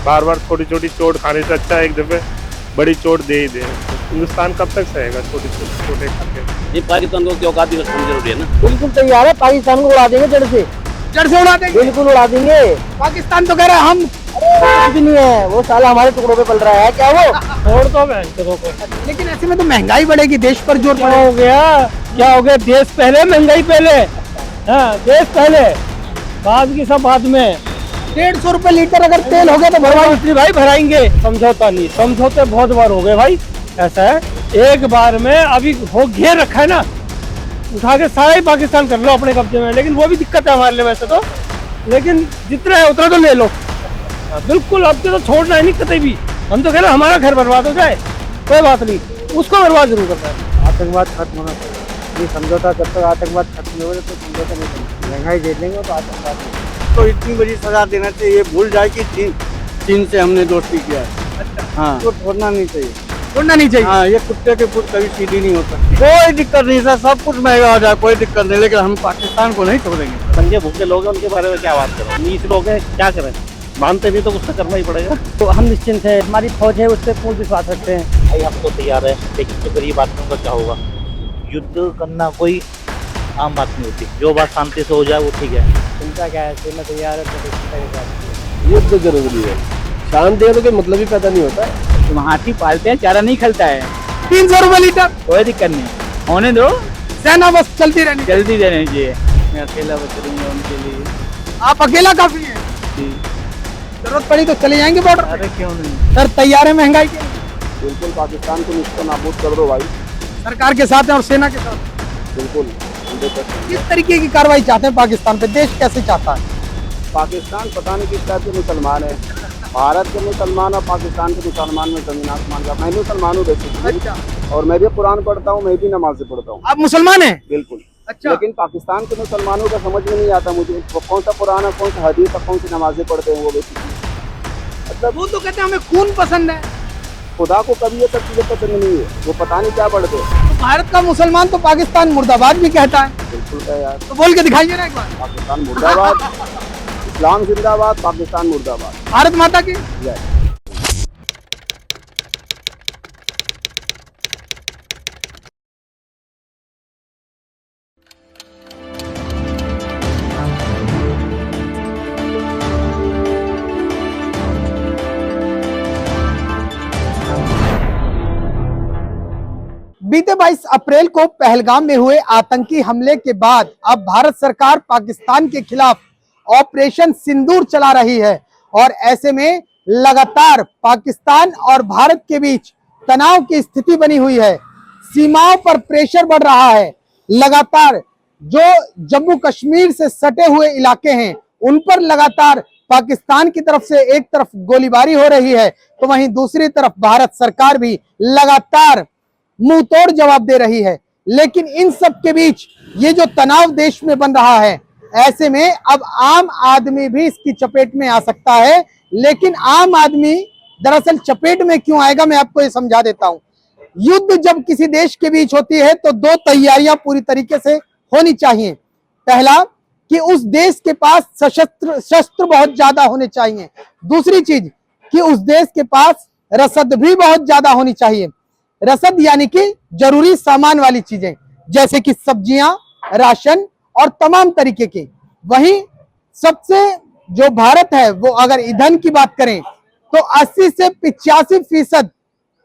बार बार छोटी छोटी चोट खाने से अच्छा एक दफे बड़ी चोट दे ही दे। हिंदुस्तान कब तक सहेगा छोटे छोटे खाते? ये पाकिस्तान को क्या औकात दिखाना जरूरी है ना। बिल्कुल तैयार है, पाकिस्तान को उड़ा देंगे जड़ से उड़ा देंगे, बिल्कुल उड़ा देंगे। पाकिस्तान तो कह रहा है हम कुछ भी नहीं है, वो साला हमारे टुकड़ों पे पल रहा है क्या वो? छोड़ दो को। लेकिन ऐसे में तो महंगाई बढ़ेगी, देश पर जोर क्या हो गया? क्या हो गया? देश पहले महंगाई पहले, हाँ देश पहले, बाद की सब बाद में। 150 रुपए लीटर अगर तेल हो गया तो भरवाई भाई भराएंगे, समझौता नहीं, समझौते बहुत बार हो गए भाई। ऐसा है एक बार में अभी हो घेर रखा है ना, उठा के सारा ही पाकिस्तान कर लो अपने कब्जे में, लेकिन वो भी दिक्कत है हमारे लिए वैसे तो, लेकिन जितना है उतना तो ले लो बिल्कुल। अब तो छोड़ना है नहीं कतई भी, हम तो कह रहे हमारा घर बर्बाद हो जाए कोई बात नहीं, उसको बर्बाद जरूर करना है। आतंकवाद खत्म होना चाहिए, ये समझौता जब तक आतंकवाद खत्म नहीं होगा तो समझौता नहीं करना। महंगाई दे देंगे तो आतंकवाद तो इतनी बड़ी सजा देना चाहिए, ये भूल जाए कि चीन से हमने दोस्ती किया है। हाँ तो छोड़ना नहीं चाहिए, छोड़ना नहीं चाहिए। हाँ ये कुत्ते के पुट कभी सीधी नहीं होता। कोई दिक्कत नहीं सर, सब कुछ महंगा हो जाए कोई दिक्कत नहीं, लेकिन हम पाकिस्तान को नहीं छोड़ेंगे। संजय भूखे लोग हैं, उनके बारे में क्या बात करें? नीच लोग हैं, क्या करें? मानते नहीं तो कुछ तो करना ही पड़ेगा। तो हम निश्चिंत है, हमारी फौज है, उस पर पूर्ण विश्वास रखते हैं। भाई हम तो तैयार है, लेकिन जो गरीब आदमियों का क्या होगा? युद्ध करना कोई आम बात नहीं होती, जो बात शांति से हो जाए वो ठीक है। चिंता क्या है, सेना तैयार है तो चिंता के साथ। युद्ध जरूरी है, शांति है तो कोई मतलब ही पैदा नहीं होता। तुम हाथी पालते हैं, चारा नहीं खलता है। 300 रुपए लीटर, कोई दिक्कत नहीं, होने दो, सेना बस चलती रहनी। जल्दी देने चाहिए। मैं अकेला बच रही उनके लिए। आप अकेला काफी है, जरूरत पड़ी तो चले जाएंगे बॉर्डर। अरे क्यों नहीं सर तैयार है महंगाई के? बिल्कुल पाकिस्तान को निष्ठा नाबूद कर दो भाई, सरकार के साथ है और सेना के साथ। बिल्कुल। किस तरीके की कार्रवाई चाहते हैं पाकिस्तान पे, देश कैसे चाहता है? पाकिस्तान पता नहीं किस टाइप के मुसलमान है, भारत के मुसलमान और पाकिस्तान के मुसलमान में जमीन आसमान का। मैं मुसलमान हूँ बेसिकली, और मैं भी कुरान पढ़ता हूँ, मैं भी नमाज पढ़ता हूँ। आप मुसलमान हैं? बिल्कुल। अच्छा। लेकिन पाकिस्तान के मुसलमानों का समझ में नहीं आता मुझे, वो कौन सा कुरान है, कौन सा हदीस है, कौन सी नमाजें पढ़ते हैं वो बेसिकली। मतलब वो तो कहते हैं हमें खून पसंद है, खुदा को कभी ये सब चीजें पसंद नहीं है, वो पता नहीं क्या पढ़ते हैं। तो भारत का मुसलमान तो पाकिस्तान मुर्दाबाद भी कहता है। बिल्कुल है यार, तो बोल के दिखाइए ना एक बार। पाकिस्तान मुर्दाबाद, इस्लाम जिंदाबाद, पाकिस्तान मुर्दाबाद। भारत माता की जय। बीते 22 अप्रैल को पहलगाम में हुए आतंकी हमले के बाद अब भारत सरकार पाकिस्तान के खिलाफ ऑपरेशन सिंदूर चला रही है, और ऐसे में लगातार पाकिस्तान और भारत के बीच तनाव की स्थिति बनी हुई है। सीमाओं पर प्रेशर बढ़ रहा है, लगातार जो जम्मू कश्मीर से सटे हुए इलाके हैं उन पर लगातार पाकिस्तान की तरफ से एक तरफ गोलीबारी हो रही है, तो वहीं दूसरी तरफ भारत सरकार भी लगातार मुंह तोड़ जवाब दे रही है। लेकिन इन सब के बीच ये जो तनाव देश में बन रहा है, ऐसे में अब आम आदमी भी इसकी चपेट में आ सकता है। लेकिन आम आदमी दरअसल चपेट में क्यों आएगा, मैं आपको ये समझा देता हूं। युद्ध जब किसी देश के बीच होती है तो दो तैयारियां पूरी तरीके से होनी चाहिए। पहला कि उस देश के पास शस्त्र बहुत ज्यादा होने चाहिए। दूसरी चीज कि उस देश के पास रसद भी बहुत ज्यादा होनी चाहिए। रसद यानी कि जरूरी सामान वाली चीजें, जैसे कि सब्जियां, राशन और तमाम तरीके के। वहीं सबसे जो भारत है वो अगर ईंधन की बात करें तो 80 से 85%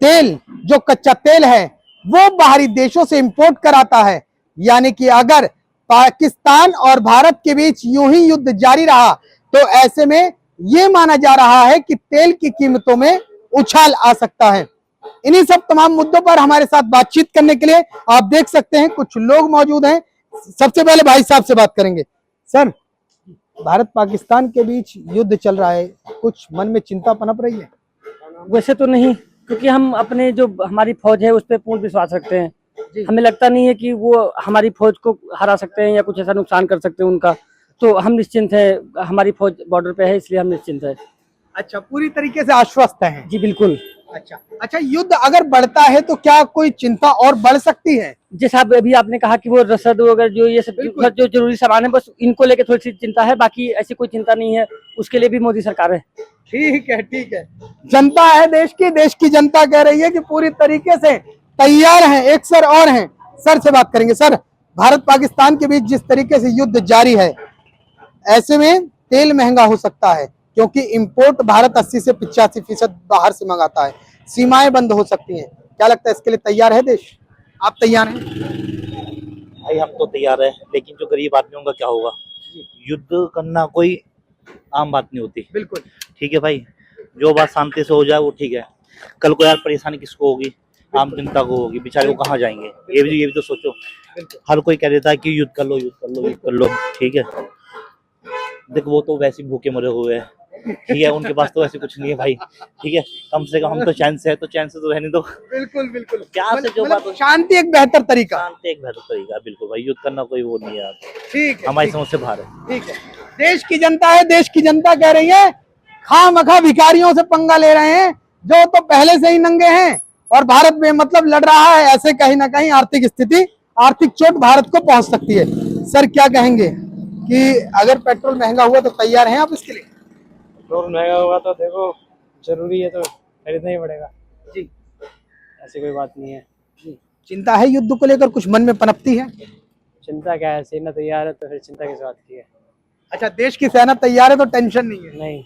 तेल, जो कच्चा तेल है, वो बाहरी देशों से इंपोर्ट कराता है। यानी कि अगर पाकिस्तान और भारत के बीच यूं ही युद्ध जारी रहा तो ऐसे में यह माना जा रहा है कि तेल की कीमतों में उछाल आ सकता है। इन्हीं सब तमाम मुद्दों पर हमारे साथ बातचीत करने के लिए आप देख सकते हैं कुछ लोग मौजूद हैं। सबसे पहले भाई साहब से बात करेंगे। सर, भारत पाकिस्तान के बीच युद्ध चल रहा है, कुछ मन में चिंता पनप रही है? वैसे तो नहीं, क्योंकि हम अपने जो हमारी फौज है उस पर पूर्ण विश्वास रखते हैं। हमें लगता नहीं है कि वो हमारी फौज को हरा सकते हैं या कुछ ऐसा नुकसान कर सकते हैं उनका, तो हम निश्चिंत है। हमारी फौज बॉर्डर पे है, इसलिए हम निश्चिंत है। अच्छा, पूरी तरीके से आश्वस्त हैं? जी बिल्कुल। अच्छा अच्छा, युद्ध अगर बढ़ता है तो क्या कोई चिंता और बढ़ सकती है? जैसे आप अभी आपने कहा कि वो रसद वगैरह जो ये सब बिल्कुल। जो जरूरी सामान है, बस इनको लेके थोड़ी सी चिंता है, बाकी ऐसी कोई चिंता नहीं है। उसके लिए भी मोदी सरकार है। ठीक है ठीक है। जनता है देश की जनता कह रही है कि पूरी तरीके से तैयार हैं। एक सर और हैं, सर से बात करेंगे। सर, भारत पाकिस्तान के बीच जिस तरीके से युद्ध जारी है, ऐसे में तेल महंगा हो सकता है, क्योंकि इंपोर्ट भारत 80 से 85% बाहर से मंगाता है, सीमाएं बंद हो सकती हैं। क्या लगता है इसके लिए तैयार है देश? आप तैयार हैं? भाई हम तो तैयार है, लेकिन जो गरीब आदमियों का क्या होगा? युद्ध करना कोई आम बात नहीं होती। बिल्कुल ठीक है भाई, जो बात शांति से हो जाए वो ठीक है। कल को यार परेशानी किसको होगी? आम जनता को होगी, बेचारे को कहाँ जाएंगे? ये भी तो सोचो। हर कोई कह देता है कि युद्ध कर लो, युद्ध कर लो, युद्ध कर लो। ठीक है, देखो वो तो वैसे ही भूखे मरे हुए हैं। ठीक है, उनके पास तो ऐसे कुछ नहीं है भाई। ठीक है, कम से कम हम तो चैन से है, तो चैन से तो रहने दो। बिल्कुल बिल्कुल। प्यार से जो बात हो, शांति एक बेहतर तरीका। शांति एक बेहतर तरीका। बिल्कुल भाई, युद्ध करना कोई वो नहीं है यार, ठीक है, हमारी समझ से बाहर है। ठीक है। देश की जनता है, देश की जनता कह रही है खामखा भिखारियों से पंगा ले रहे हैं, जो तो पहले से ही नंगे हैं और भारत में मतलब लड़ रहा है। ऐसे कहीं ना कहीं आर्थिक स्थिति, आर्थिक चोट भारत को पहुंच सकती है। सर क्या कहेंगे कि अगर पेट्रोल महंगा हुआ तो तैयार हैं आप इसके लिए? पेट्रोल महंगा हुआ तो देखो जरूरी है तो खरीदना ही पड़ेगा जी, ऐसी कोई बात नहीं है। चिंता है युद्ध को लेकर, कुछ मन में पनपती है? चिंता क्या है, सेना तैयार है तो फिर चिंता किस बात की है? अच्छा, देश की सेना तैयार है तो टेंशन नहीं है। नहीं,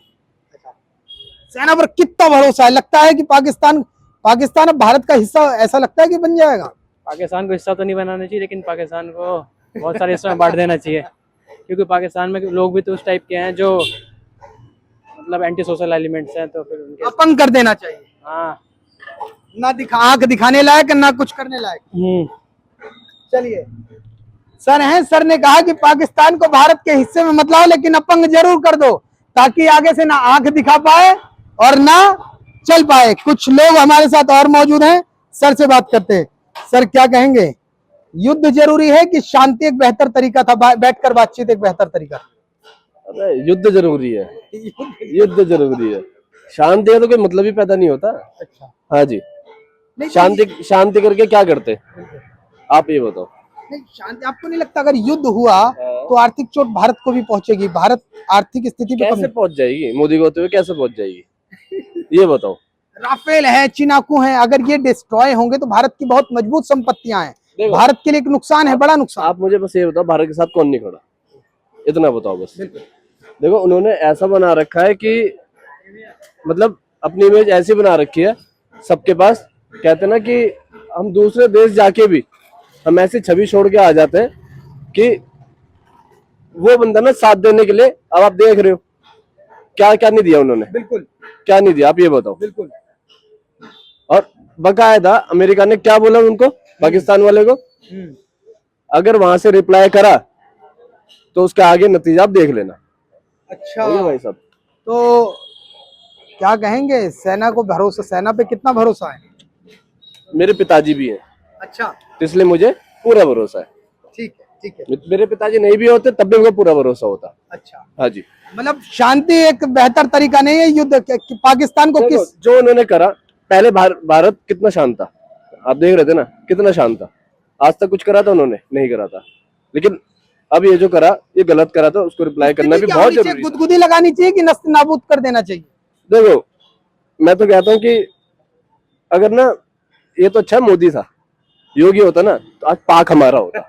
सेना पर कितना भरोसा है? लगता है कि पाकिस्तान अब भारत का हिस्सा ऐसा लगता है कि बन जाएगा? पाकिस्तान को हिस्सा तो नहीं बनाना चाहिए, लेकिन पाकिस्तान को बहुत सारे हिस्सों में बांट देना चाहिए, क्योंकि पाकिस्तान में लोग भी तो उस टाइप के हैं जो मतलब एंटी सोशल एलिमेंट्स हैं, तो फिर उनके अपंग कर देना चाहिए। हाँ। ना आंख दिखाने लायक, ना कुछ करने लायक। चलिए, सर हैं, सर ने कहा कि पाकिस्तान को भारत के हिस्से में मत लाओ, लेकिन अपंग जरूर कर दो, ताकि आगे से ना आंख दिखा पाए और ना चल पाए। कुछ लोग हमारे साथ और मौजूद हैं, सर से बात करते हैं। सर क्या कहेंगे, युद्ध जरूरी है कि शांति एक बेहतर तरीका था, बैठकर बातचीत एक बेहतर तरीका? अरे युद्ध जरूरी है, युद्ध जरूरी है। शांति का तो कोई मतलब ही पैदा नहीं होता। अच्छा, हाँ जी, नहीं शांति करके क्या करते आप ये बताओ? नहीं, शांति आपको नहीं लगता अगर युद्ध हुआ तो आर्थिक चोट भारत को भी पहुंचेगी? भारत आर्थिक स्थिति पे कैसे पहुंच जाएगी? मोदी को होते हुए कैसे पहुंच जाएगी, ये बताओ? राफेल है, चिनाकू है, अगर ये डिस्ट्रॉय होंगे तो भारत की बहुत मजबूत संपत्तियां हैं, भारत के लिए एक नुकसान है, बड़ा नुकसान। आप मुझे बस ये बताओ, भारत के साथ कौन नहीं खड़ा? इतना बताओ बस। देखो, उन्होंने ऐसा बना रखा है कि मतलब अपनी इमेज ऐसी बना रखी है सबके पास। कहते ना कि हम दूसरे देश जाके भी हम ऐसी छवि छोड़ के आ जाते हैं कि वो बंदा ना साथ देने के लिए। अब आप देख रहे हो क्या क्या नहीं दिया उन्होंने। बिल्कुल, क्या नहीं दिया आप ये बताओ? बिल्कुल। और बकायदा अमेरिका ने क्या बोला उनको, पाकिस्तान वाले को, अगर वहां से रिप्लाई करा तो उसके आगे नतीजा आप देख लेना। अच्छा हो गया भाई साहब। तो क्या कहेंगे, सेना को भरोसा, सेना पे कितना भरोसा है? मेरे पिताजी भी हैं, अच्छा, इसलिए मुझे पूरा भरोसा है। ठीक है, ठीक है। मेरे पिताजी नहीं भी होते तब भी मुझे पूरा भरोसा होता। अच्छा, हाँ जी, मतलब शांति एक बेहतर तरीका नहीं है युद्ध कि पाकिस्तान को किस जो उन्होंने करा पहले भारत कितना शांत था, आप देख रहे थे ना कितना शांत था। आज तक कुछ करा था उन्होंने? नहीं करा था। लेकिन अब ये जो करा ये गलत करा था, उसको रिप्लाई करना भी बहुत जरूरी है। गुदगुदी लगानी चाहिए कि नस्त नाबूद कर देना चाहिए? देखो, मैं तो कहता हूँ कि अगर ना ये तो अच्छा मोदी था, योगी होता ना तो आज पाक हमारा होता।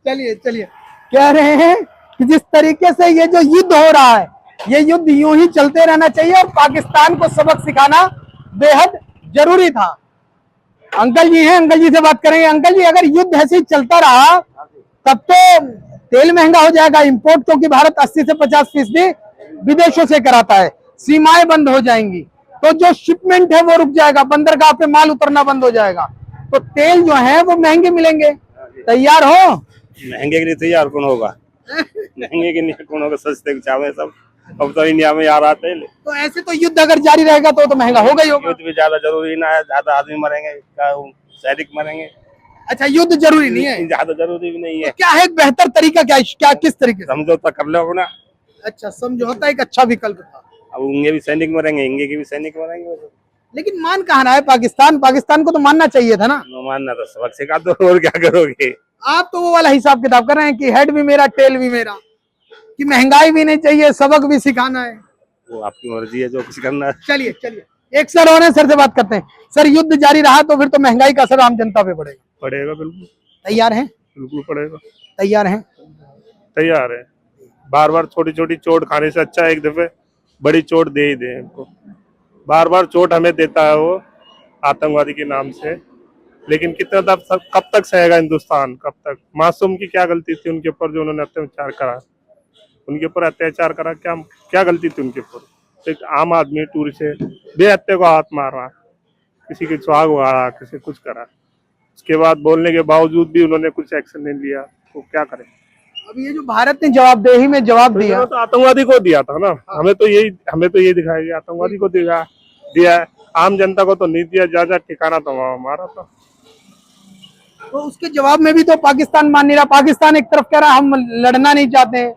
चलिए चलिए, कह रहे हैं कि जिस तरीके से ये जो युद्ध हो रहा है, ये युद्ध यूं ही चलते रहना चाहिए और पाकिस्तान को सबक सिखाना बेहद जरूरी था। अंकल जी हैं, अंकल जी से बात करेंगे। अंकल जी, अगर युद्ध ऐसे ही चलता रहा तब तो तेल महंगा हो जाएगा, इंपोर्ट, क्योंकि भारत 80 से 50% विदेशों से कराता है, सीमाएं बंद हो जाएंगी, तो जो शिपमेंट है वो रुक जाएगा, बंदरगाह पे माल उतरना बंद हो जाएगा, तो तेल जो है वो महंगे मिलेंगे। तैयार हो? महंगे के लिए तैयार कौन होगा? महंगे के लिए कौन होगा? सस्ते के चावे सब। अब तो इंडिया में आ रहा तेल। तो ऐसे तो युद्ध अगर जारी रहेगा तो महंगा होगा ही होगा। युद्ध भी ज्यादा जरूरी ना है, ज्यादा आदमी मरेंगे, सैनिक मरेंगे। अच्छा, युद्ध जरूरी नहीं है, ज्यादा जरूरी भी नहीं है। तो क्या है एक बेहतर तरीका? क्या किस तरीके से? समझौता कर लो ना। अच्छा, समझौता एक अच्छा विकल्प था। अब उनके भी सैनिक मरेंगे, इनके भी सैनिक मरेंगे। लेकिन मान कहाँ रहा है पाकिस्तान? पाकिस्तान को तो मानना चाहिए था ना। मानना तो सबक सिखा दो, और क्या करोगे। आप तो वो वाला हिसाब किताब कर रहे हैं कि हेड भी मेरा टेल भी मेरा, कि महंगाई भी नहीं चाहिए, सबक भी सिखाना है। वो आपकी मर्जी है, जो कुछ करना है। चलिए चलिए, एक सर और हैं, सर से बात करते हैं। सर, युद्ध जारी रहा तो फिर तो महंगाई का असर आम जनता पे पड़ेगा। पड़ेगा, बिल्कुल तैयार हैं? बिल्कुल पड़ेगा। तैयार हैं? तैयार है। बार बार छोटी छोटी चोट खाने से अच्छा है एक दफे बड़ी चोट दे ही दे इनको। बार बार चोट हमें देता है वो आतंकवादी के नाम से, लेकिन कितना कब तक सहेगा हिंदुस्तान? कब तक? मासूम की क्या गलती थी उनके ऊपर जो उन्होंने अत्याचार करा? उनके ऊपर अत्याचार करा, क्या क्या गलती थी उनके ऊपर? एक आम आदमी टूर से बेहत्या को हाथ मारा, किसी के सुहाग उगाड़ा, किसी कुछ करा, उसके बाद बोलने के बावजूद भी उन्होंने कुछ एक्शन नहीं लिया, तो क्या करें? अब ये जो भारत ने जवाबदेही में जवाब दिया, तो आतंकवादी को दिया था ना। हमें तो यही दिखाया गया, आतंकवादी को दिया है, आम जनता को तो नहीं दिया। जा ठिकाना तो वहाँ हमारा था। तो उसके जवाब में भी तो पाकिस्तान मान नहीं रहा। पाकिस्तान एक तरफ कह रहा हम लड़ना नहीं चाहते,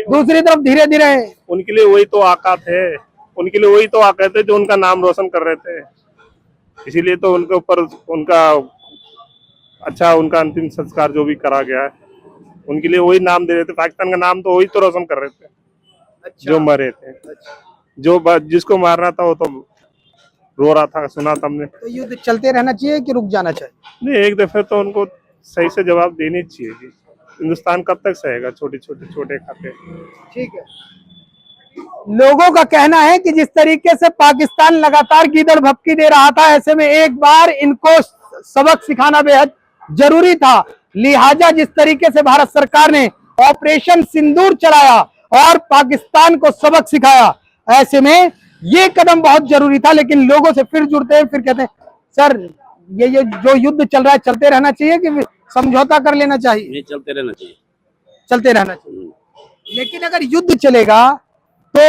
दूसरी तरफ धीरे धीरे उनके लिए वही तो आका थे, उनके लिए वही तो आका थे जो उनका नाम रोशन कर रहे थे। इसीलिए तो उनके ऊपर उनका उनका अंतिम संस्कार जो भी करा गया है, उनके लिए वही नाम दे रहे थे। पाकिस्तान का नाम तो वही तो रोशन कर रहे थे। जो मरे थे, जो जिसको मारना था वो तो रो रहा था, सुना था हमने। तो युद्ध चलते रहना चाहिए कि रुक जाना चाहिए? नहीं, एक दफे तो उनको सही से जवाब देनी चाहिए कि हिंदुस्तान कब तक सहेगा छोटे खाते। ठीक है। लोगों का कहना है कि जिस तरीके से पाकिस्तान लगातार गीदड़ भपकी दे रहा था, ऐसे में एक बार इनको सबक सिखाना बेहद जरूरी था। लिहाजा जिस तरीके से भारत सरकार ने ऑपरेशन सिंदूर चलाया और पाकिस्तान को सबक सिखाया, ऐसे में ये कदम बहुत जरूरी था। लेकिन लोगों से फिर जुड़ते हैं, फिर कहते हैं सर ये जो युद्ध चल रहा है चलते रहना चाहिए कि समझौता कर लेना चाहिए? नहीं, चलते रहना चाहिए। चलते रहना चाहिए। लेकिन अगर युद्ध चलेगा तो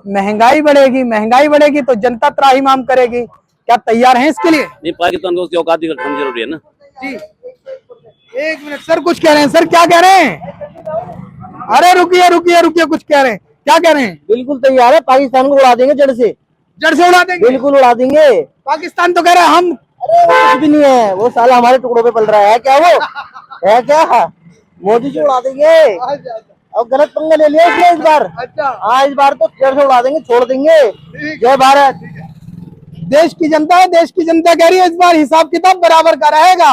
महंगाई बढ़ेगी तो जनता त्राहिमाम करेगी। क्या तैयार हैं इसके लिए? नहीं, पाकिस्तान को उसकी औकात दिखाना जरूरी है ना। जी, एक मिनट सर, कुछ कह रहे हैं। सर क्या कह रहे हैं? अरे रुकिए, कुछ कह रहे हैं, क्या कह रहे हैं? बिल्कुल तैयार है, पाकिस्तान को उड़ा देंगे जड़ से उड़ा देंगे? बिल्कुल उड़ा देंगे। पाकिस्तान तो कह रहा है हम। अरे वो कुछ भी नहीं है, वो साला हमारे टुकड़ों पे पल रहा है क्या? वो है क्या? मोदी जी उड़ा देंगे। और गलत पंगा ले लिया इसने इस बार। अच्छा, हाँ, इस बार तो जड़ से उड़ा देंगे, छोड़ देंगे। जय भारत। देश की जनता कह रही है इस बार हिसाब किताब बराबर का रहेगा,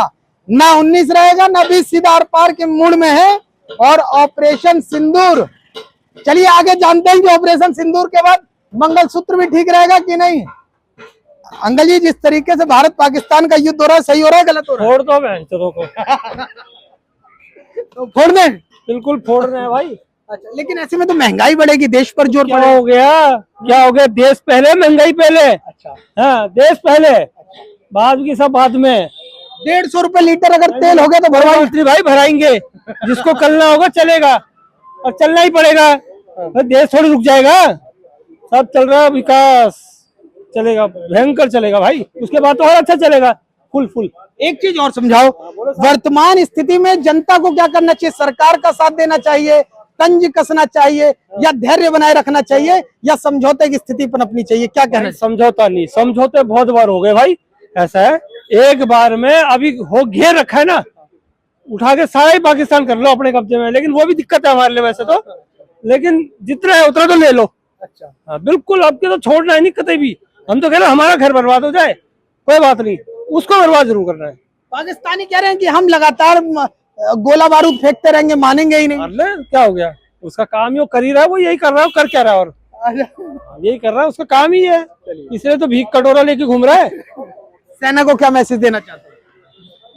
ना 19 रहेगा ना 20, सीधा आर पार के मूड में है। और ऑपरेशन सिंदूर, चलिए आगे जानते हैं कि ऑपरेशन सिंदूर के बाद मंगलसूत्र भी ठीक रहेगा कि नहीं। अंकल जी, जिस तरीके से भारत पाकिस्तान का युद्ध हो रहा है, सही हो रहा है गलत हो रहा है? फोड़ दो बहनचोदों को। तो फोड़ दें? बिल्कुल फोड़ रहे हैं भाई। अच्छा, लेकिन ऐसे में तो महंगाई बढ़ेगी, देश पर जोर क्या पड़ेगा। हो गया? देश पहले, महंगाई पहले। अच्छा, हाँ, देश पहले, बाद की सब बाद में। 150 रुपए लीटर अगर तेल हो गया तो भरवाई भाई भराएंगे, जिसको कलना होगा चलेगा, और चलना ही पड़ेगा। तो देश थोड़ी रुक जाएगा, सब चल रहा है, विकास चलेगा, भयंकर चलेगा भाई। उसके बाद तो और अच्छा चलेगा, फुल। एक चीज और समझाओ, वर्तमान स्थिति में जनता को क्या करना चाहिए? सरकार का साथ देना चाहिए, तंज कसना चाहिए, या धैर्य बनाए रखना चाहिए, या समझौते की स्थिति पनपनी चाहिए? क्या कहना है? समझौता नहीं, समझौते बहुत बार हो गए भाई। ऐसा है, एक बार में अभी हो घेर रखा है ना, उठा के सारा ही पाकिस्तान कर लो अपने कब्जे में। लेकिन वो भी दिक्कत है हमारे लिए वैसे तो, लेकिन जितना है उतना तो ले लो। अच्छा, हाँ बिल्कुल, अब के तो छोड़ना है नहीं कतई भी। हम तो कह रहे हैं हमारा घर बर्बाद हो जाए कोई बात नहीं, उसको बर्बाद जरूर करना है। पाकिस्तानी कह रहे हैं कि हम लगातार गोला बारूद फेंकते रहेंगे, मानेंगे ही नहीं। अरे क्या हो गया? उसका काम ही वो कर ही रहा है, वो यही कर रहा है, कर क्या रहा है? और यही कर रहा है, उसका काम ही है, इसलिए तो भीख कटोरा लेके घूम रहा है। सेना को क्या मैसेज देना चाहते हैं?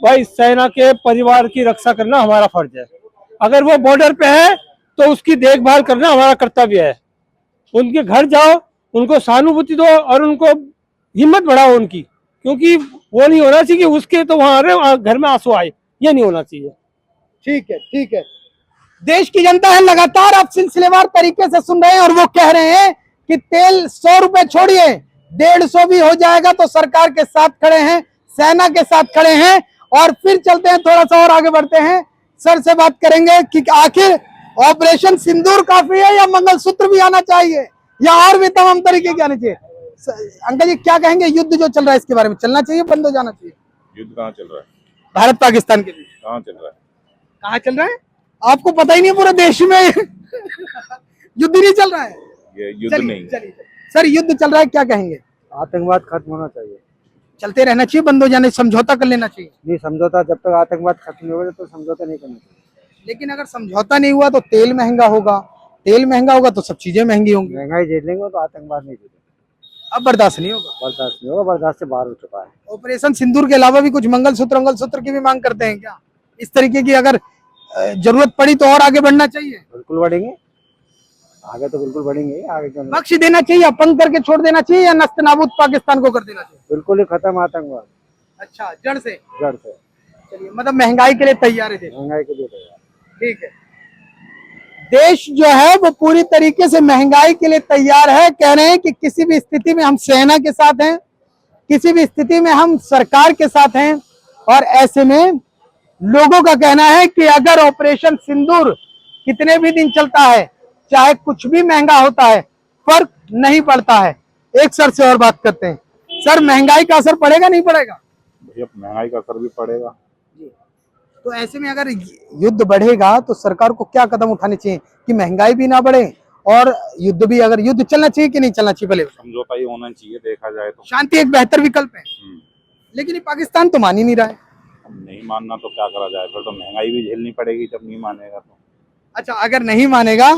भाई, सेना के परिवार की रक्षा करना हमारा फर्ज है। अगर वो बॉर्डर पे है तो उसकी देखभाल करना हमारा कर्तव्य है। उनके घर जाओ, उनको सहानुभूति दो और उनको हिम्मत बढ़ाओ उनकी, क्योंकि वो नहीं होना चाहिए कि उसके तो वहां घर में आंसू आए, ये नहीं होना चाहिए। ठीक है। देश की जनता है लगातार आप सिलसिलेवार तरीके से सुन रहे हैं, और वो कह रहे हैं कि तेल 100 रुपए छोड़िए, 150 भी हो जाएगा तो सरकार के साथ खड़े हैं, सेना के साथ खड़े हैं। और फिर चलते हैं, थोड़ा सा और आगे बढ़ते हैं, सर से बात करेंगे कि आखिर ऑपरेशन सिंदूर काफी है या मंगलसूत्र भी आना चाहिए, या और भी तमाम तरीके के आने चाहिए? अंकल जी क्या कहेंगे, युद्ध जो चल रहा है इसके बारे में, चलना चाहिए, बंद हो जाना चाहिए? युद्ध कहाँ चल रहा है? भारत पाकिस्तान के बीच कहाँ चल रहा है? कहाँ चल रहा है? आपको पता ही नहीं है पूरे देश में युद्ध नहीं चल रहा है? ये युद्ध नहीं। चलिए सर, युद्ध चल रहा है, क्या कहेंगे? आतंकवाद खत्म होना चाहिए। चलते रहना चाहिए, बंद हो जाने, समझौता कर लेना चाहिए। नहीं समझौता, जब तक आतंकवाद खत्म नहीं होगा तो समझौता नहीं करना चाहिए। लेकिन अगर समझौता नहीं हुआ तो तेल महंगा होगा, तेल महंगा होगा तो सब चीजें महंगी होंगी, महंगाई झेल लेंगे तो आतंकवाद नहीं झेलेंगे। अब बर्दाश्त नहीं होगा। बर्दाश्त नहीं होगा, बर्दाश्त से बाहर हो चुका है। ऑपरेशन सिंदूर के अलावा भी कुछ मंगलसूत्र की भी मांग करते हैं क्या? इस तरीके की अगर जरूरत पड़ी तो और आगे बढ़ना चाहिए। बिल्कुल बढ़ेंगे, आगे तो बिल्कुल बढ़ेंगे। आगे क्यों नहीं? बख्श देना चाहिए, अपंग करके छोड़ देना चाहिए, या नस्त नाबूद पाकिस्तान को कर देना चाहिए? बिल्कुल ही खत्म आतंकवाद, अच्छा, जड़ से। जड़ से। चलिए, मतलब महंगाई के लिए तैयार है देश। महंगाई के लिए तैयार। ठीक है, देश जो है वो पूरी तरीके से महंगाई के लिए तैयार है। कह रहे हैं कि किसी भी स्थिति में हम सेना के साथ हैं, किसी भी स्थिति में हम सरकार के साथ हैं। और ऐसे में लोगों का कहना है कि अगर ऑपरेशन सिंदूर कितने भी दिन चलता है, चाहे कुछ भी महंगा होता है, फर्क नहीं पड़ता है। एक सर से और बात करते हैं। सर, महंगाई का असर पड़ेगा नहीं पड़ेगा? भैया महंगाई का असर भी पड़ेगा। तो ऐसे में अगर युद्ध बढ़ेगा तो सरकार को क्या कदम उठाने चाहिए कि महंगाई भी ना बढ़े और युद्ध भी, अगर युद्ध चलना चाहिए कि नहीं चलना चाहिए? भले समझौता ही होना चाहिए, देखा जाए तो। शांति एक बेहतर विकल्प है, लेकिन ये पाकिस्तान तो मान ही नहीं रहा है। अब नहीं मानना तो क्या करा जाए, फिर तो महंगाई भी झेलनी पड़ेगी जब नहीं मानेगा तो। अच्छा, अगर नहीं मानेगा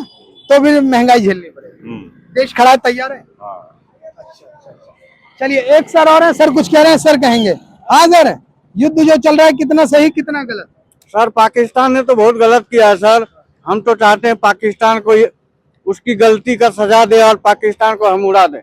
तो फिर महंगाई झेलनी पड़ेगी। देश खड़ा है, तैयार है। हाँ। चलिए, एक सर और है, सर कुछ कह रहे हैं, सर कहेंगे। हाँ सर, युद्ध जो चल रहा है कितना सही कितना गलत? सर, पाकिस्तान ने तो बहुत गलत किया है सर। हम तो चाहते हैं पाकिस्तान को उसकी गलती का सजा दे और पाकिस्तान को हम उड़ा दें।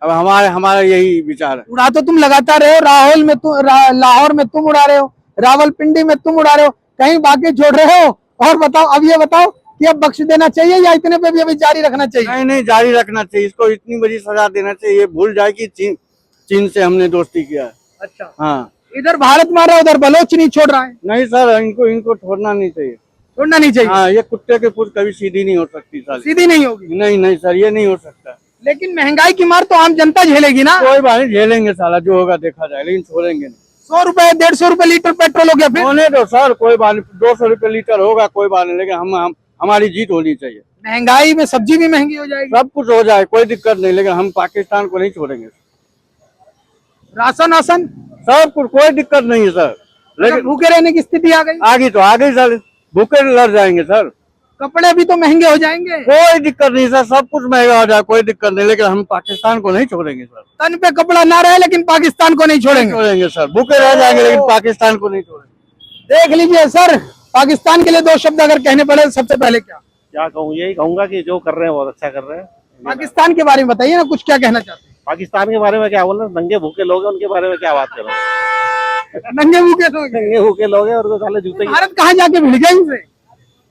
अब हमारा यही विचार है। उड़ा तो तुम लगातार रहे हो, लाहौर में तुम उड़ा रहे हो, रावलपिंडी में तुम उड़ा रहे हो, कहीं बाकी छोड़ रहे हो। और बताओ, अब ये बताओ कि अब बख्श देना चाहिए या इतने पे भी अभी जारी रखना चाहिए? नहीं, जारी रखना चाहिए। इसको इतनी बड़ी सजा देना चाहिए, भूल जाए कि चीन से हमने दोस्ती किया है। अच्छा, हाँ, इधर भारत मार रहा है, उधर बलोच नहीं छोड़ रहा है। नहीं सर, इनको छोड़ना नहीं चाहिए। छोड़ना नहीं चाहिए। हाँ, ये कुत्ते की पूंछ कभी सीधी नहीं हो सकती सर। सीधी नहीं होगी? नहीं सर, ये नहीं हो सकता। लेकिन महंगाई की मार तो आम जनता झेलेगी ना। कोई बात नहीं, झेलेंगे साला, जो होगा देखा जाए, लेकिन छोड़ेंगे नहीं। 100 रुपए 150 रुपए लीटर पेट्रोल हो गया, फिर होने दो सर, कोई बात नहीं। 200 रुपए लीटर होगा, कोई बात नहीं, लेकिन हमारी जीत होनी चाहिए। महंगाई में सब्जी भी महंगी हो जाएगी, सब कुछ हो जाए, कोई दिक्कत नहीं, लेकिन हम पाकिस्तान को नहीं छोड़ेंगे। राशन सब कुछ कोई दिक्कत नहीं है सर, लेकिन भूखे रहने की स्थिति आ गई, आ गई सर, भूखे लड़ जाएंगे सर। कपड़े भी तो महंगे हो जाएंगे। कोई दिक्कत नहीं सर, सब कुछ महंगा हो जाए, कोई दिक्कत नहीं, लेकिन हम पाकिस्तान को नहीं छोड़ेंगे सर। तन पे कपड़ा ना रहे लेकिन पाकिस्तान को नहीं छोड़ेंगे सर, भूखे रह जाएंगे लेकिन पाकिस्तान को नहीं छोड़ेंगे। देख लीजिए सर, पाकिस्तान के लिए 2 शब्द अगर कहने पड़े, सबसे पहले क्या कहूँ? यही कहूंगा कि जो कर रहे हैं बहुत अच्छा कर रहे हैं। पाकिस्तान के बारे में बताइए ना, कुछ क्या कहना चाहते हैं? पाकिस्तान के बारे में क्या बोलना, नंगे भूखे लोग हैं, उनके बारे में क्या बात करूँ? नंगे भूखे लोग, नंगे भूखे लोग हैं और वो साले जूते भारत कहाँ जाके भिड़ गए इनसे?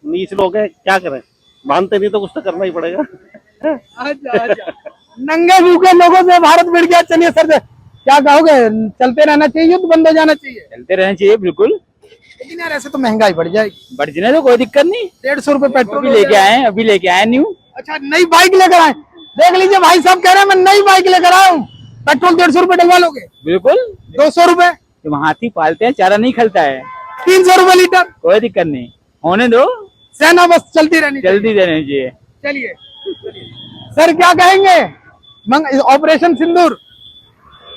नीच लोग हैं, क्या करें? मानते नहीं तो कुछ तो करना ही पड़ेगा। अच्छा, नंगे भूखे लोगों से भारत भिड़ गया। चलिए सर, क्या कहोगे, चलते रहना चाहिए, युद्ध बंद हो जाना चाहिए? चलते रहना चाहिए बिल्कुल, लेकिन यार ऐसे तो महंगाई बढ़ जाएगी। बढ़ जाने तो कोई दिक्कत नहीं। 150 रुपए पेट्रोल अभी लेके आए न्यू। अच्छा, नई बाइक लेकर आए। देख लीजिए, भाई साहब कह रहे हैं मैं नई बाइक लेकर आया हूँ, पेट्रोल 150 रुपए डलवा लोगे? बिल्कुल। 200 रुपए? तुम हाथी पालते हैं, चारा नहीं खलता है। 300 रुपए लीटर? कोई दिक्कत नहीं, होने दो, सेना बस चलती रहनी चाहिए। जल्दी देना चाहिए। चलिए सर, क्या कहेंगे ऑपरेशन सिंदूर?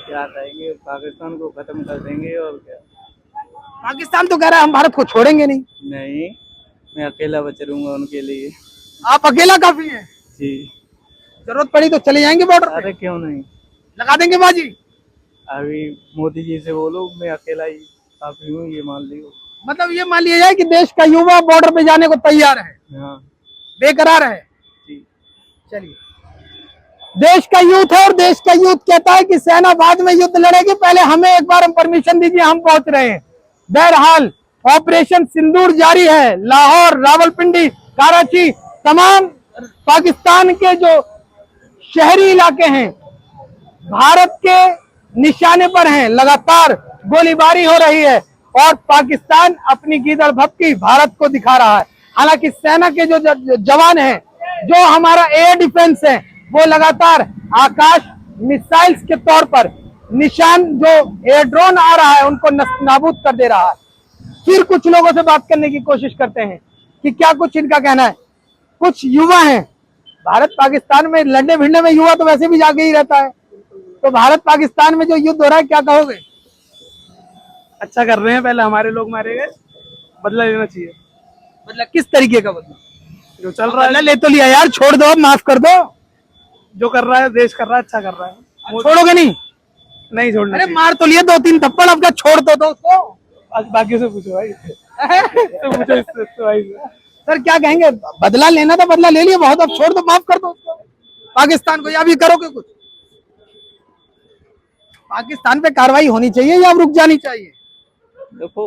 क्या कहेंगे, पाकिस्तान को खत्म कर देंगे और क्या। पाकिस्तान तो कह रहा है हम भारत को छोड़ेंगे नहीं। नहीं, मैं अकेला बच रहूंगा उनके लिए। आप अकेला काफी हैं? जी। जरूरत पड़ी तो चले जाएंगे बॉर्डर पे? अरे क्यों नहीं, लगा देंगे बाजी। अभी मोदी जी से बोलो, मैं अकेला ही काफी हूँ, ये मान लियो। मतलब ये मान लिया जाए कि देश का युवा बॉर्डर पे जाने को तैयार है, हाँ। बेकरार है। जी। चलिए, देश का यूथ है और देश का यूथ कहता है कि सेना बाद में युद्ध लड़ेगी, पहले हमें एक बार हम परमिशन दीजिए, हम पहुंच रहे हैं। बहरहाल ऑपरेशन सिंदूर जारी है। लाहौर, रावलपिंडी, कराची, तमाम पाकिस्तान के जो शहरी इलाके हैं भारत के निशाने पर हैं। लगातार गोलीबारी हो रही है और पाकिस्तान अपनी गीदड़ भपकी भारत को दिखा रहा है। हालांकि सेना के जो जवान हैं, जो हमारा एयर डिफेंस है, वो लगातार आकाश मिसाइल्स के तौर पर निशान जो एयर ड्रोन आ रहा है उनको नाबूद कर दे रहा है। फिर कुछ लोगों से बात करने की कोशिश करते हैं कि क्या कुछ इनका कहना है। कुछ युवा हैं, भारत पाकिस्तान में लड़ने भिड़ने में युवा तो वैसे भी जाके ही रहता है, तो भारत पाकिस्तान में जो युद्ध हो रहा है क्या कहोगे? अच्छा कर रहे हैं, पहले हमारे लोग मारे गए, बदला लेना चाहिए। मतलब किस तरीके का बदला? जो चल रहा है, ले तो लिया यार, छोड़ दो, अब माफ कर दो। जो कर रहा है देश कर रहा है, अच्छा कर रहा है। छोड़ोगे नहीं? नहीं छोड़ना अरे चाहिए। मार तो लिए 2-3 थप्पड़, अब क्या छोड़ दो उसको? आज बाकी से पूछो भाई। तो पूछो इससे भाई से। सर क्या कहेंगे? बदला लेना था, बदला ले लिया बहुत, अब छोड़ दो, माफ कर दो उसको, पाकिस्तान को। या भी करोगे कुछ? पाकिस्तान पे कार्रवाई होनी चाहिए या अब रुक जानी चाहिए? देखो,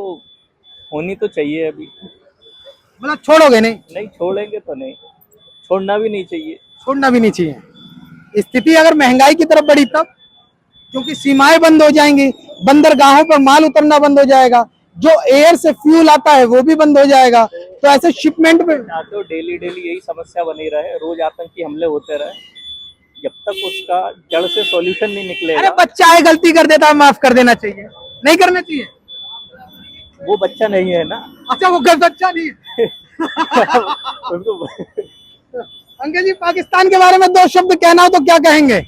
होनी तो चाहिए अभी। मतलब छोड़ोगे नहीं? नहीं छोड़ेंगे तो नहीं, छोड़ना भी नहीं चाहिए। छोड़ना भी नहीं चाहिए। स्थिति अगर महंगाई की तरफ बढ़ी तब, क्योंकि सीमाएं बंद हो जाएंगी, बंदरगाहों पर माल उतरना बंद हो जाएगा, जो एयर से फ्यूल आता है वो भी बंद हो जाएगा, तो ऐसे शिपमेंट में तो डेली यही समस्या बनी रहे, रोज आतंकी हमले होते रहे, जब तक उसका जड़ से सॉल्यूशन नहीं निकलेगा। अरे बच्चा है, गलती कर देता है, माफ कर देना चाहिए, नहीं करना चाहिए। वो बच्चा नहीं है ना। अच्छा, वो बच्चा नहीं है। अंकल जी, पाकिस्तान के बारे में 2 शब्द कहना हो तो क्या कहेंगे?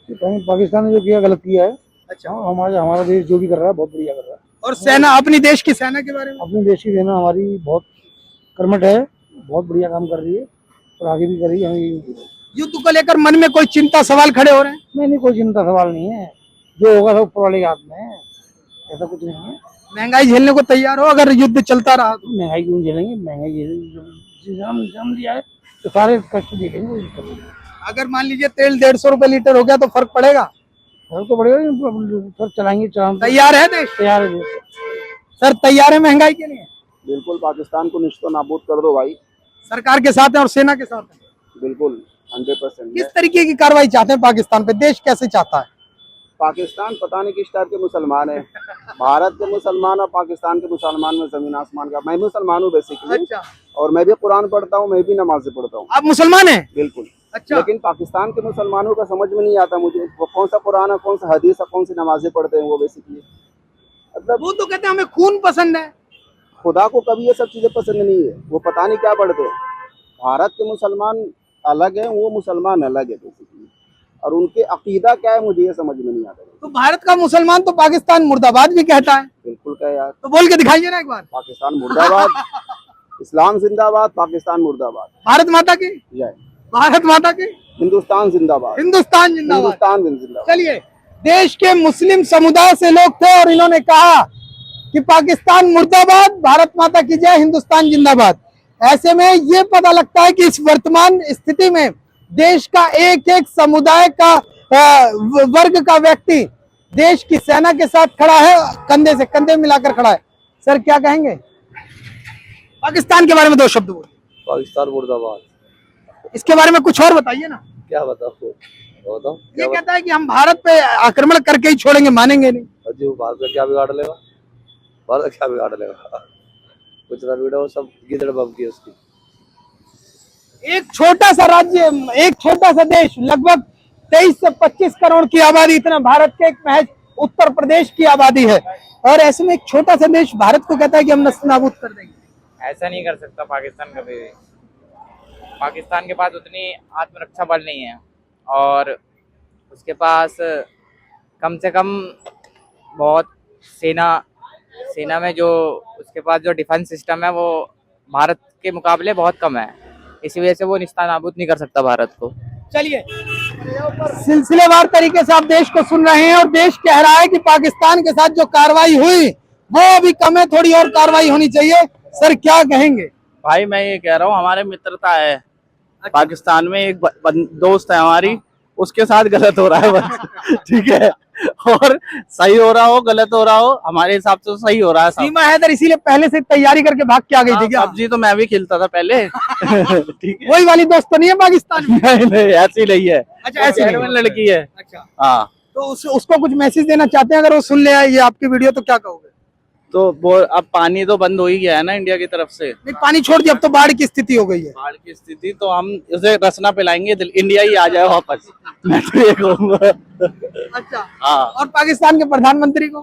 पाकिस्तान ने जो किया गलत किया है। अच्छा, हमारा देश जो भी कर रहा है बहुत बढ़िया कर रहा है। और सेना, अपनी देश की सेना के बारे में? अपने देश की सेना हमारी बहुत कर्मठ है, बहुत बढ़िया काम कर रही है और आगे भी करेगी। हमें युद्ध को लेकर मन में कोई चिंता, सवाल खड़े हो रहे हैं? नहीं, कोई चिंता सवाल नहीं है, जो होगा सब ऊपर वाले के हाथ में है, ऐसा कुछ नहीं है। महंगाई झेलने को तैयार हो अगर युद्ध चलता रहा तो? महंगाई क्यों झेलेंगे? महंगाई जम दिया है तो सारे कष्ट देखेंगे, कोई दिक्कत नहीं। अगर मान लीजिए तेल 150 रुपए लीटर हो गया तो फर्क पड़ेगा? फर्क तो पड़ेगा, सर चलाएंगे। तैयार है देश? तैयार है सर, तैयार है महंगाई के लिए? बिल्कुल, पाकिस्तान को निश्चित नाबूद कर दो भाई। सरकार के साथ है और सेना के साथ है? बिल्कुल 100%। किस तरीके की कार्रवाई चाहते हैं पाकिस्तान पे? देश कैसे चाहता है? पाकिस्तान पता नहीं किस टाइप के मुसलमान है। भारत के मुसलमान और पाकिस्तान के मुसलमान में जमीन आसमान का। मैं मुसलमान हूँ बेसिकली। अच्छा, और मैं भी कुरान पढ़ता हूँ, मैं भी नमाज़ें पढ़ता हूँ। आप मुसलमान हैं? बिल्कुल। अच्छा, लेकिन पाकिस्तान के मुसलमानों का समझ में नहीं आता मुझे, वो कौन सा कुरान है, कौन सा हदीस है, कौन सी नमाजें पढ़ते हैं वो बेसिकली। मतलब वो तो कहते हैं हमें खून पसंद है। खुदा को कभी ये सब चीजें पसंद नहीं है, वो पता नहीं क्या पढ़ते हैं। भारत के मुसलमान अलग है, वो मुसलमान अलग है बेसिकली, और उनके अकीदा क्या है मुझे ये समझ में नहीं आता। तो भारत का मुसलमान तो पाकिस्तान मुर्दाबाद भी कहता है। बिल्कुल क्या यार, तो बोल के दिखाइए ना एक बार। पाकिस्तान मुर्दाबाद, इस्लाम जिंदाबाद, पाकिस्तान मुर्दाबाद, भारत माता की जय, भारत माता की, हिंदुस्तान जिंदाबाद, हिंदुस्तान जिंदाबाद। हिंदुस्तान जिंदाबाद। चलिए, देश के मुस्लिम समुदाय से लोग थे और इन्होंने कहा कि पाकिस्तान मुर्दाबाद, भारत माता की जय, हिंदुस्तान जिंदाबाद। ऐसे में ये पता लगता है कि इस वर्तमान स्थिति में देश का एक एक समुदाय का वर्ग का व्यक्ति देश की सेना के साथ खड़ा है, कंधे से कंधे मिलाकर खड़ा है। सर क्या कहेंगे पाकिस्तान के बारे में? 2 शब्द बोलिए। पाकिस्तान मुर्दाबाद। इसके बारे में कुछ और बताइए ना। क्या बताओ? ये कहता है कि हम भारत पे आक्रमण करके ही छोड़ेंगे, मानेंगे नहीं। अजी वो भारत का क्या बिगाड़ लेगा? भारत का क्या बिगाड़ लेगा? कुछ ना बिगड़ा, वो सब गिदड़ बम की उसकी। एक छोटा सा राज्य, एक छोटा सा देश, लगभग 23 से 25 करोड़ की आबादी, इतना भारत के एक महज उत्तर प्रदेश की आबादी है, और ऐसे में एक छोटा सा देश भारत को कहता है कि हम नस्ल-नाबूद कर देंगे। ऐसा नहीं कर सकता पाकिस्तान कभी भी। पाकिस्तान के पास उतनी आत्मरक्षा बल नहीं है, और उसके पास कम से कम बहुत सेना में जो उसके पास जो डिफेंस सिस्टम है वो भारत के मुकाबले बहुत कम है। इसी वजह से वो निस्तानाबूद नहीं कर सकता भारत को। चलिए, सिलसिलेवार तरीके से आप देश को सुन रहे हैं, और देश कह रहा है कि पाकिस्तान के साथ जो कार्रवाई हुई वो अभी कम है, थोड़ी और कार्रवाई होनी चाहिए। सर क्या कहेंगे? भाई मैं ये कह रहा हूँ, हमारे मित्रता है पाकिस्तान में, एक दोस्त है हमारी, उसके साथ गलत हो रहा है बस। ठीक है, और सही हो रहा हो गलत हो रहा हो, हमारे हिसाब से तो सही हो रहा है। सीमा हैदर इसीलिए पहले से तैयारी करके भाग के आ गई थी क्या? पबजी तो मैं भी खेलता था पहले। ठीक है, वही वाली दोस्त तो नहीं है पाकिस्तान में? नहीं ऐसी नहीं है। अच्छा, ऐसी नहीं है। लड़की है। अच्छा, हाँ, तो उसको कुछ मैसेज देना चाहते हैं? अगर वो सुन ले ये आपकी वीडियो तो क्या कहोगे? तो वो अब पानी तो बंद हो ही गया है ना इंडिया की तरफ से। नहीं, पानी छोड़ दिया, अब तो बाढ़ की स्थिति हो गई है। बाढ़ की स्थिति तो हम उसे रसना पिलाएंगे, इंडिया ही आ जाए वापस। मैं तो ये कहूँगा। अच्छा। हाँ, और पाकिस्तान के प्रधानमंत्री को?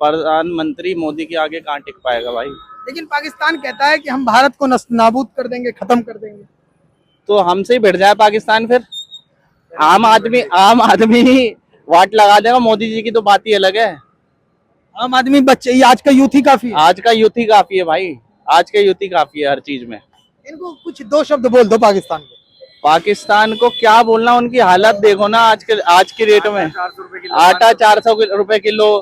प्रधानमंत्री मोदी के आगे कहाँ टिक पाएगा भाई। लेकिन पाकिस्तान कहता है कि हम भारत को नाबूद कर देंगे, खत्म कर देंगे। तो हमसे ही भिड़ जाए पाकिस्तान फिर। आम आदमी वाट लगा देगा, मोदी जी की तो बात ही अलग है। आम आदमी, बच्चे, ये आज का यूथ ही काफी है। आज का यूथ ही काफी है भाई, आज का यूथ ही काफी है हर चीज में। इनको कुछ दो शब्द बोल दो पाकिस्तान को। पाकिस्तान को क्या बोलना, उनकी हालत देखो ना आज के रेट में। आटा 400 रुपए किलो,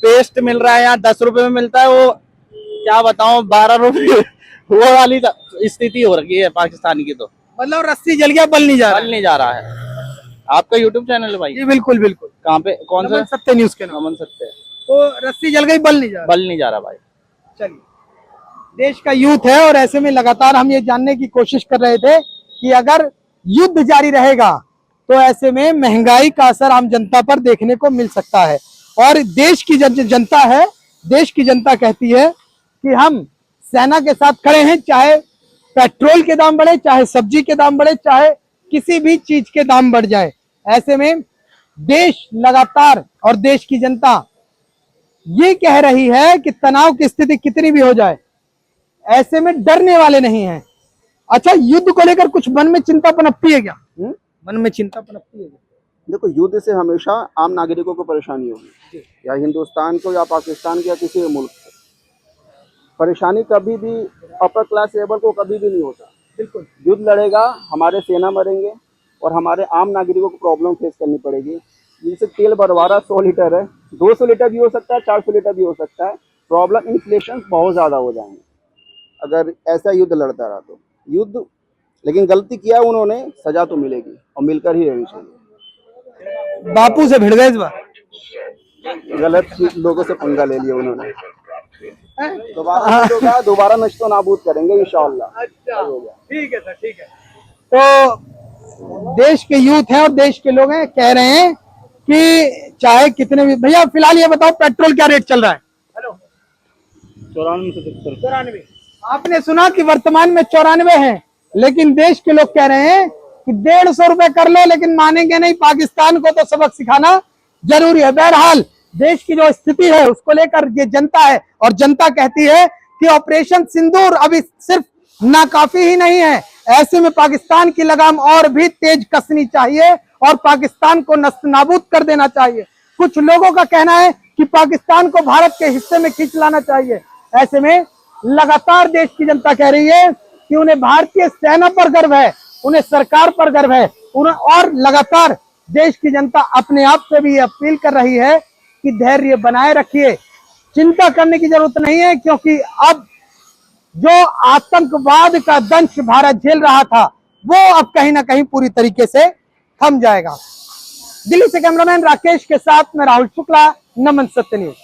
पेस्ट मिल रहा है यहाँ 10 रुपए में मिलता है, वो क्या बताऊं 12 रुपए। वो वाली स्थिति हो रखी है पाकिस्तान की। तो मतलब रस्सी जल गया, बल नहीं जा रहा। बल नहीं जा रहा है। आपका यूट्यूब चैनल है भाई? जी बिल्कुल बिल्कुल। कहाँ पे, कौन सा? नमन सत्य न्यूज के नाम। नमन सत्य। तो रस्सी जल गई, बल नहीं जा रहा। बल नहीं जा रहा भाई। चलिए, देश का यूथ है और ऐसे में लगातार हम ये जानने की कोशिश कर रहे थे कि अगर युद्ध जारी रहेगा तो ऐसे में महंगाई का असर आम जनता पर देखने को मिल सकता है। और देश की जनता है, देश की जनता कहती है कि हम सेना के साथ खड़े हैं, चाहे पेट्रोल के दाम बढ़े, चाहे सब्जी के दाम बढ़े, चाहे किसी भी चीज के दाम बढ़ जाए। ऐसे में देश लगातार और देश की जनता ये कह रही है कि तनाव की स्थिति कितनी भी हो जाए, ऐसे में डरने वाले नहीं हैं। अच्छा, युद्ध को लेकर कुछ मन में चिंता पनपती है क्या? मन में चिंता पनपती है क्या? देखो, युद्ध से हमेशा आम नागरिकों को परेशानी होगी, या हिंदुस्तान को या पाकिस्तान के या किसी भी मुल्क को। परेशानी कभी भी अपर क्लास लेवल को कभी भी नहीं होता। बिल्कुल। युद्ध लड़ेगा, हमारे सेना मरेंगे और हमारे आम नागरिकों को प्रॉब्लम फेस करनी पड़ेगी। जैसे तेल बरवारा 100 लीटर है, 200 लीटर भी हो सकता है, 400 लीटर भी हो सकता है। प्रॉब्लम, इन्फ्लेशन बहुत ज़्यादा हो जाएंगे अगर ऐसा युद्ध लड़ता रहा तो। युद्ध, लेकिन गलती किया उन्होंने, सजा तो मिलेगी और मिलकर ही रहनी चाहिए। बापू से भिड़ गए इस बार। गलत लोगों से पंगा ले लिया उन्होंने। दोबारा नष्टो नाबूद करेंगे इंशाअल्लाह। अच्छा, ठीक है सर, ठीक है। तो देश के यूथ हैं और देश के लोग हैं, कह रहे हैं कि चाहे कितने भी, भैया फिलहाल ये बताओ पेट्रोल क्या रेट चल रहा है? हेलो, 94। आपने सुना कि वर्तमान में 94 है, लेकिन देश के लोग कह रहे हैं कि 150 रुपए कर लो, लेकिन मानेंगे नहीं। पाकिस्तान को तो सबक सिखाना जरूरी है। बहरहाल देश की जो स्थिति है उसको लेकर ये जनता है, और जनता कहती है कि ऑपरेशन सिंदूर अभी सिर्फ नाकाफी ही नहीं है। ऐसे में पाकिस्तान की लगाम और भी तेज कसनी चाहिए और पाकिस्तान को नस्तनाबूद कर देना चाहिए। कुछ लोगों का कहना है कि पाकिस्तान को भारत के हिस्से में खींच लाना चाहिए। ऐसे में लगातार देश की जनता कह रही है कि उन्हें भारतीय सेना पर गर्व है, उन्हें सरकार पर गर्व है, और लगातार देश की जनता अपने आप से भी अपील कर रही है कि धैर्य बनाए रखिए, चिंता करने की जरूरत नहीं है, क्योंकि अब जो आतंकवाद का दंश भारत झेल रहा था वो अब कहीं ना कहीं पूरी तरीके से थम जाएगा। दिल्ली से कैमरामैन राकेश के साथ मैं राहुल शुक्ला, नमन सत्य न्यूज।